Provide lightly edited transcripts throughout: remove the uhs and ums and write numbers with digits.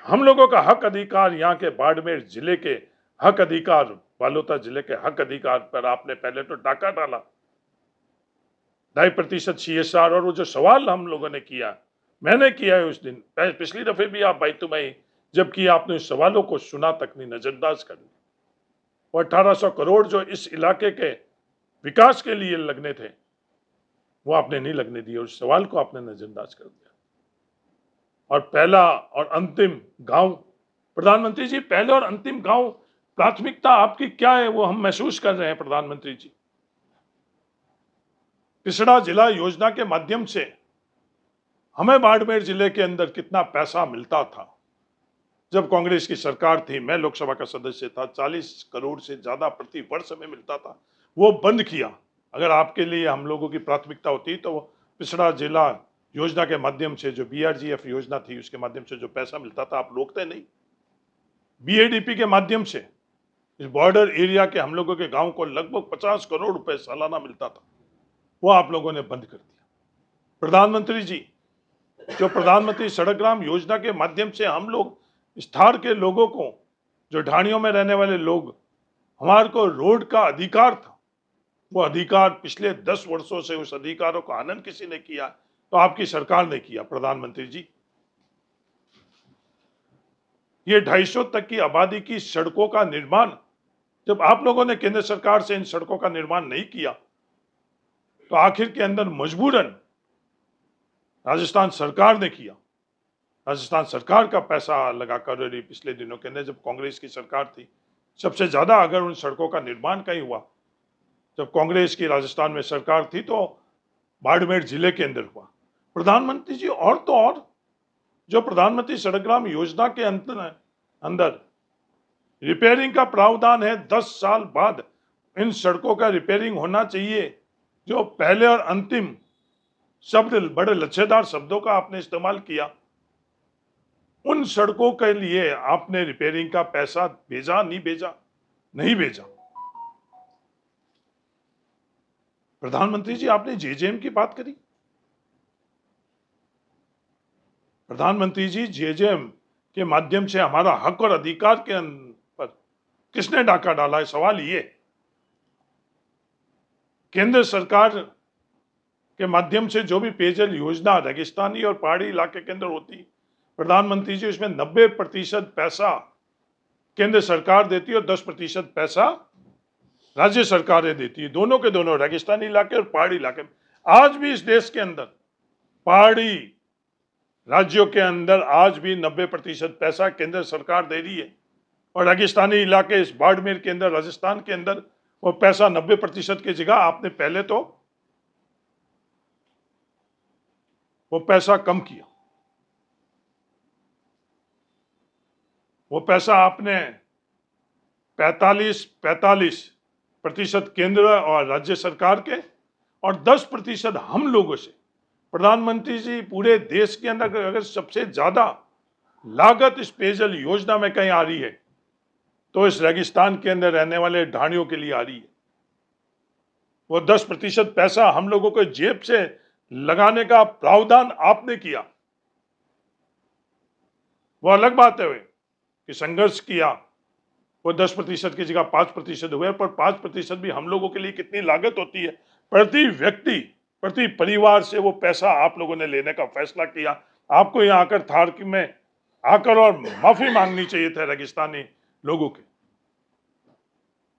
हम लोगों का हक अधिकार, यहाँ के बाड़मेर जिले के हक अधिकार, बालोता जिले के हक अधिकार पर आपने पहले तो डाका डाला, 2.5% CSR, और वो जो सवाल हम लोगों ने किया, मैंने किया है उस दिन, पिछली दफे भी आप भाई तुम्हें जब किया, आपने उस सवालों को सुना तक नहीं, नजरअंदाज कर दिया। वो 1800 करोड़ जो इस इलाके के विकास के लिए लगने थे, वो आपने नहीं लगने दिए, उस सवाल को आपने नजरअंदाज कर दिया। और पहला और अंतिम गांव, प्रधानमंत्री जी, पहले और अंतिम गांव प्राथमिकता आपकी क्या है, वो हम महसूस कर रहे हैं प्रधानमंत्री जी। पिछड़ा जिला योजना के माध्यम से हमें बाड़मेर जिले के अंदर कितना पैसा मिलता था जब कांग्रेस की सरकार थी, मैं लोकसभा का सदस्य था, 40 करोड़ से ज्यादा प्रति वर्ष हमें मिलता था, वो बंद किया। अगर आपके लिए हम लोगों की प्राथमिकता होती तो वो पिछड़ा जिला योजना के माध्यम से, जो BRGF योजना थी, उसके माध्यम से जो पैसा मिलता था, आप रोकते नहीं। BADP के माध्यम से इस बॉर्डर एरिया के हम लोगों के गांव को लगभग 50 करोड़ रुपए सालाना मिलता था, वो आप लोगों ने बंद कर दिया। प्रधानमंत्री जी, जो प्रधानमंत्री सड़क ग्राम योजना के माध्यम से हम लोग इस थार के लोगों को, जो ढाणियों में रहने वाले लोग, हमारे को रोड का अधिकार था, वो अधिकार पिछले 10 वर्षों से उस अधिकारों का हनन किसी ने किया तो आपकी सरकार ने किया। प्रधानमंत्री जी, ये 250 तक की आबादी की सड़कों का निर्माण जब आप लोगों ने केंद्र सरकार से इन सड़कों का निर्माण नहीं किया तो आखिर के अंदर मजबूरन राजस्थान सरकार ने किया। राजस्थान सरकार का पैसा लगाकर पिछले दिनों के अंदर, जब कांग्रेस की सरकार थी, सबसे ज्यादा अगर उन सड़कों का निर्माण कहीं हुआ जब कांग्रेस की राजस्थान में सरकार थी तो बाड़मेर जिले के अंदर हुआ। प्रधानमंत्री जी, और तो और जो प्रधानमंत्री सड़क ग्राम योजना के अंदर रिपेयरिंग का प्रावधान है, 10 साल बाद इन सड़कों का रिपेयरिंग होना चाहिए। जो पहले और अंतिम शब्द, बड़े लच्छेदार शब्दों का आपने इस्तेमाल किया, उन सड़कों के लिए आपने रिपेयरिंग का पैसा भेजा, नहीं भेजा? नहीं भेजा। प्रधानमंत्री जी, आपने JJM की बात करी। प्रधानमंत्री जी, JJM के माध्यम से हमारा हक और अधिकार के पर किसने डाका डाला है? सवाल ये, केंद्र सरकार के माध्यम से जो भी पेयजल योजना रेगिस्तानी और पहाड़ी इलाके के अंदर होती, प्रधानमंत्री जी, उसमें 90% पैसा केंद्र सरकार देती है और 10% पैसा राज्य सरकारें देती है, दोनों के दोनों, रेगिस्तानी इलाके और पहाड़ी इलाके में। आज भी इस देश के अंदर पहाड़ी राज्यों के अंदर आज भी 90% पैसा केंद्र सरकार दे रही है, और रेगिस्तानी इलाके इस बाड़मेर के अंदर, राजस्थान के अंदर, वो पैसा 90% की जगह आपने पहले तो वो पैसा कम किया। वो पैसा आपने 45% केंद्र और राज्य सरकार के और 10% हम लोगों से। प्रधानमंत्री जी, पूरे देश के अंदर अगर सबसे ज्यादा लागत इस पेयजल योजना में कहीं आ रही है तो इस रेगिस्तान के अंदर रहने वाले ढाणियों के लिए आ रही है। वो 10% पैसा हम लोगों को जेब से लगाने का प्रावधान आपने किया। वो अलग बात है कि संघर्ष किया, वो 10% की जगह 5% हुए, पर 5% भी हम लोगों के लिए कितनी लागत होती है। प्रति व्यक्ति, प्रति परिवार से वो पैसा आप लोगों ने लेने का फैसला किया। आपको यहाँ आकर थार में आकर और माफी मांगनी चाहिए था रेगिस्तानी लोगों के।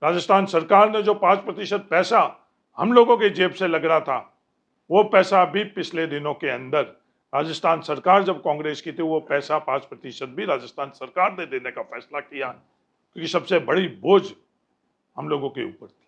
राजस्थान सरकार ने जो 5% पैसा हम लोगों के जेब से लग रहा था, वो पैसा भी पिछले दिनों के अंदर राजस्थान सरकार जब कांग्रेस की थी, वो पैसा 5% भी राजस्थान सरकार ने देने का फैसला किया, क्योंकि सबसे बड़ी बोझ हम लोगों के ऊपर थी।